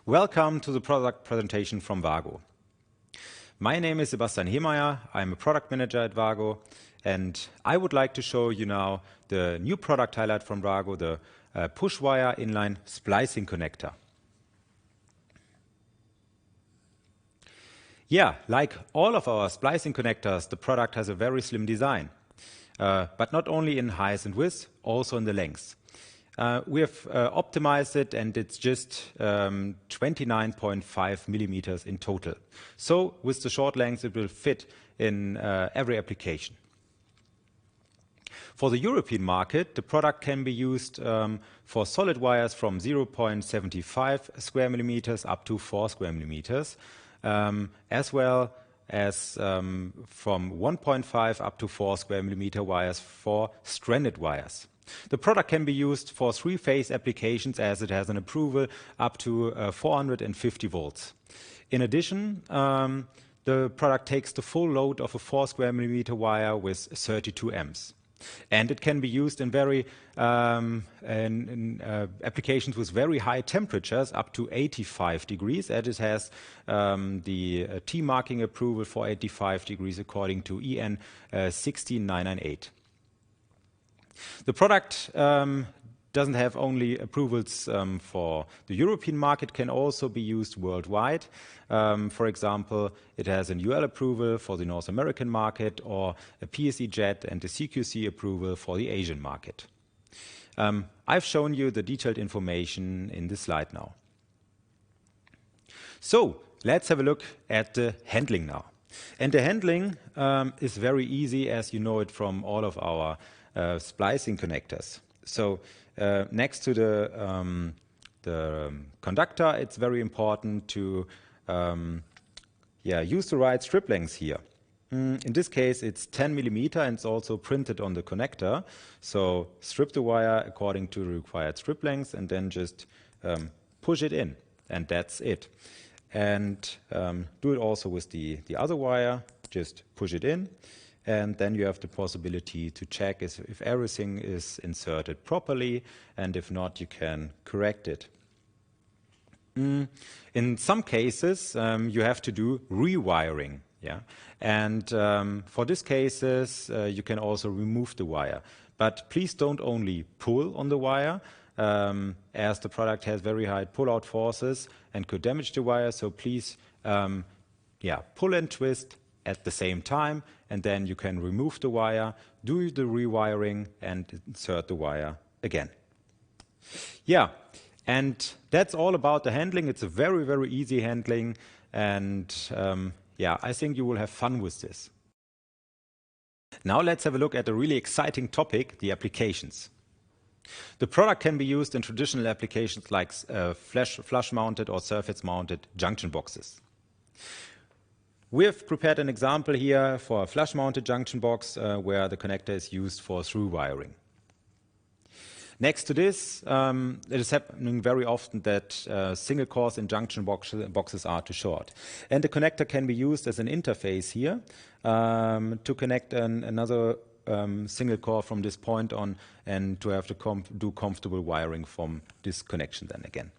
Welcome to the product presentation from Vago. My name is Sebastian Hemeyer. I'm a product manager at Vago, and I would like to show you now the new product highlight from Vago, the push wire inline splicing connector. Yeah, like all of our splicing connectors, the product has a very slim design, but not only in height and width, also in the length. We have optimized it, and it's just 29.5 millimeters in total. So with the short length, it will fit in every application. For the European market, the product can be used for solid wires from 0.75 square millimeters up to 4 square millimeters, as well as from 1.5 up to 4 square millimeter wires for stranded wires. The product can be used for three-phase applications as it has an approval up to 450 volts. In addition, the product takes the full load of a 4 square millimeter wire with 32 amps. And it can be used in applications with very high temperatures, up to 85 degrees, as it has the T marking approval for 85 degrees according to EN 16998. The product doesn't have only approvals for the European market, can also be used worldwide. For example, it has an UL approval for the North American market, or a PSE JET and a CQC approval for the Asian market. I've shown you the detailed information in this slide now. So let's have a look at the handling now. And the handling is very easy, as you know it from all of our splicing connectors. So next to the conductor, it's very important to use the right strip length here. In this case, it's 10 millimeter, and it's also printed on the connector. So strip the wire according to the required strip length, and then just push it in, and that's it. And do it also with the other wire. Just push it in. And then you have the possibility to check if everything is inserted properly, and if not, you can correct it. In some cases, you have to do rewiring. Yeah? And for these cases, you can also remove the wire. But please don't only pull on the wire, as the product has very high pull-out forces and could damage the wire. So please pull and twist at the same time, and then you can remove the wire, do the rewiring, and insert the wire again. Yeah, and that's all about the handling. It's a very, very easy handling, and I think you will have fun with this. Now let's have a look at a really exciting topic, the applications. The product can be used in traditional applications like flush-mounted or surface-mounted junction boxes. We have prepared an example here for a flush-mounted junction box where the connector is used for through wiring. Next to this, it is happening very often that single cores in junction boxes are too short. And the connector can be used as an interface here to connect another single core from this point on, and to have to do comfortable wiring from this connection then again.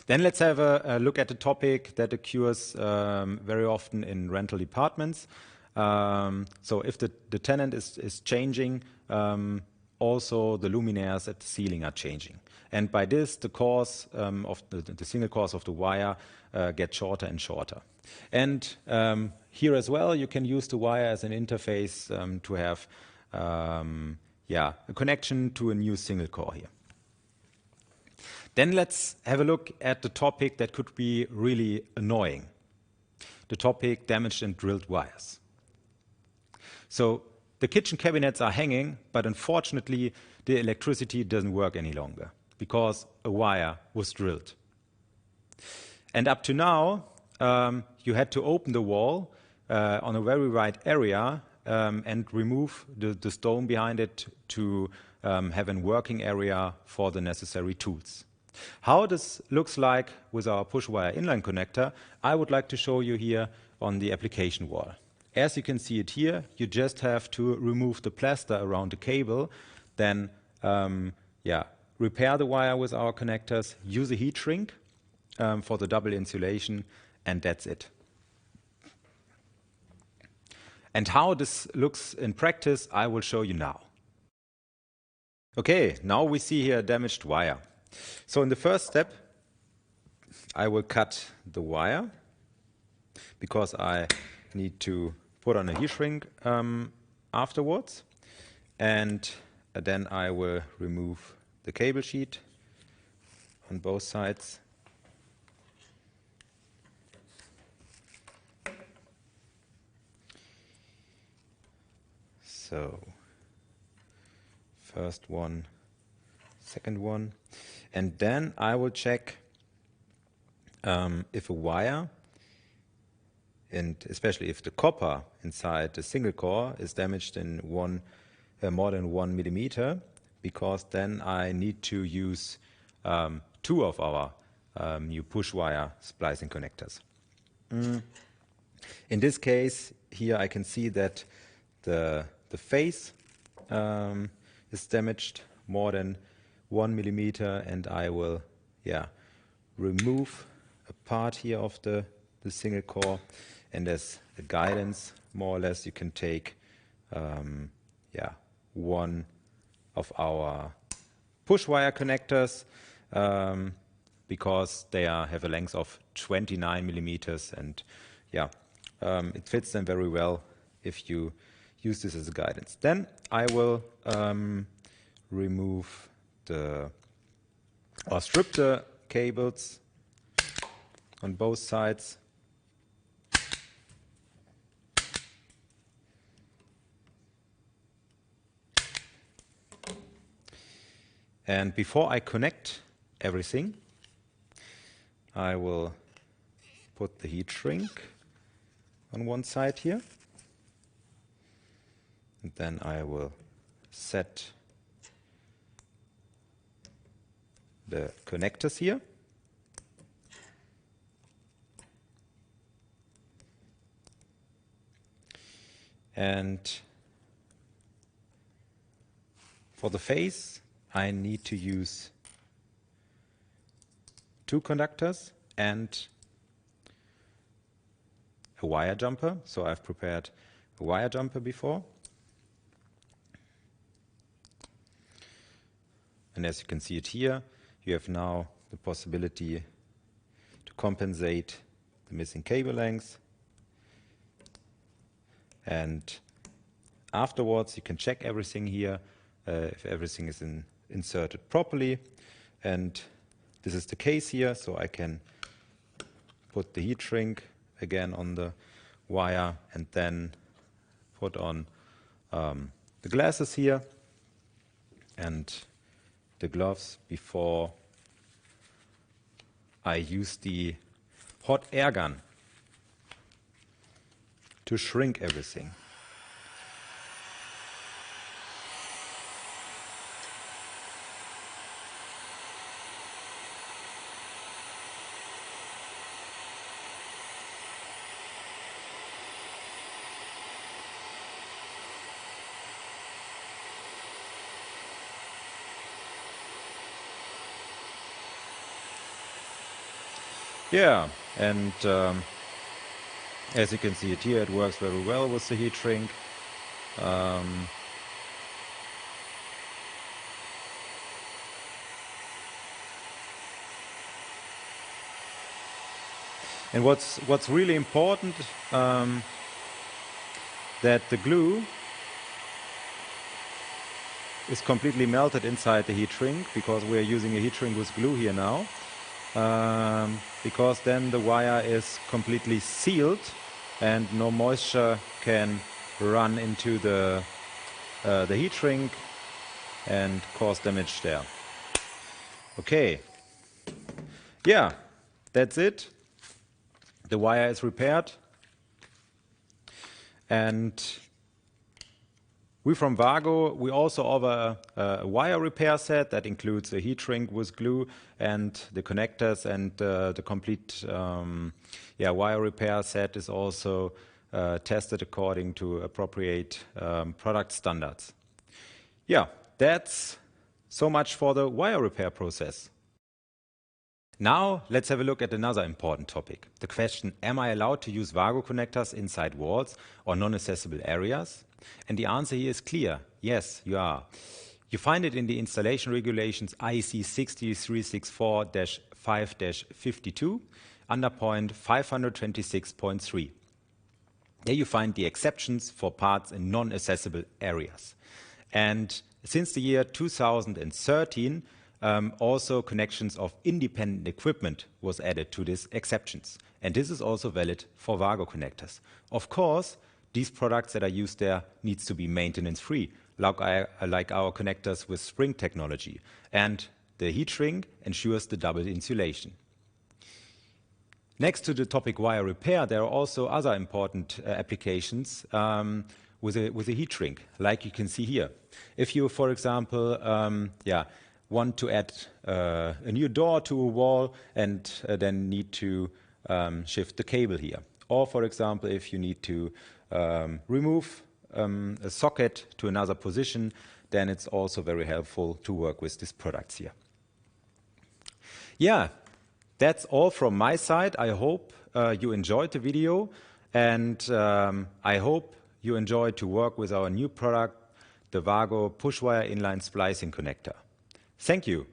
Then let's have a look at a topic that occurs very often in rental departments. So if the tenant is changing, also the luminaires at the ceiling are changing. And by this, the cores of the single cores of the wire get shorter and shorter. And here as well, you can use the wire as an interface to have a connection to a new single core here. Then let's have a look at the topic that could be really annoying. The topic damaged and drilled wires. So the kitchen cabinets are hanging, but unfortunately the electricity doesn't work any longer because a wire was drilled. And up to now, you had to open the wall on a very wide area and remove the stone behind it to have a working area for the necessary tools. How this looks like with our push wire inline connector, I would like to show you here on the application wall. As you can see it here, you just have to remove the plaster around the cable, then repair the wire with our connectors, use a heat shrink for the double insulation, and that's it. And how this looks in practice, I will show you now. Okay, now we see here a damaged wire. So in the first step, I will cut the wire because I need to put on a heat shrink afterwards. And then I will remove the cable sheet on both sides. So, first one, second one. And then I will check if a wire, and especially if the copper inside the single core is damaged in more than 1 millimeter, because then I need to use 2 of our new push wire splicing connectors. In this case, here I can see that the face is damaged more than 1 millimeter, and I will remove a part here of the single core, and as a guidance, more or less, you can take one of our push wire connectors because they have a length of 29 millimeters, and it fits them very well if you use this as a guidance. Then I will remove or strip the cables on both sides. And before I connect everything, I will put the heat shrink on one side here. And then I will set the connectors here. And for the face, I need to use 2 conductors and a wire jumper. So I've prepared a wire jumper before. And as you can see it here, you have now the possibility to compensate the missing cable length. And afterwards, you can check everything here, if everything is inserted properly. And this is the case here, so I can put the heat shrink again on the wire and then put on the glasses here and the gloves before I use the hot air gun to shrink everything. Yeah, and as you can see it here, it works very well with the heat shrink. And what's really important, that the glue is completely melted inside the heat shrink, because we are using a heat shrink with glue here now. Because then the wire is completely sealed and no moisture can run into the heat shrink and cause damage there. Okay, yeah, that's it. The wire is repaired, and we from Vago, we also offer a wire repair set that includes a heat shrink with glue and the connectors, and the complete wire repair set is also tested according to appropriate product standards. Yeah, that's So much for the wire repair process. Now let's have a look at another important topic. The question, am I allowed to use Vago connectors inside walls or non-accessible areas? And the answer here is clear. Yes, you are. You find it in the installation regulations IEC 6364-5-52 under point 526.3. There you find the exceptions for parts in non-accessible areas. And since the year 2013, also connections of independent equipment was added to these exceptions. And this is also valid for Vago connectors. Of course, these products that are used there needs to be maintenance-free, like our connectors with spring technology. And the heat shrink ensures the double insulation. Next to the topic wire repair, there are also other important applications with a heat shrink, like you can see here. If you, for example, want to add a new door to a wall and then need to shift the cable here. Or, for example, if you need to remove a socket to another position, then it's also very helpful to work with these products here. Yeah, that's all from my side. I hope you enjoyed the video, and I hope you enjoyed to work with our new product, the Vago push wire inline splicing connector. Thank you.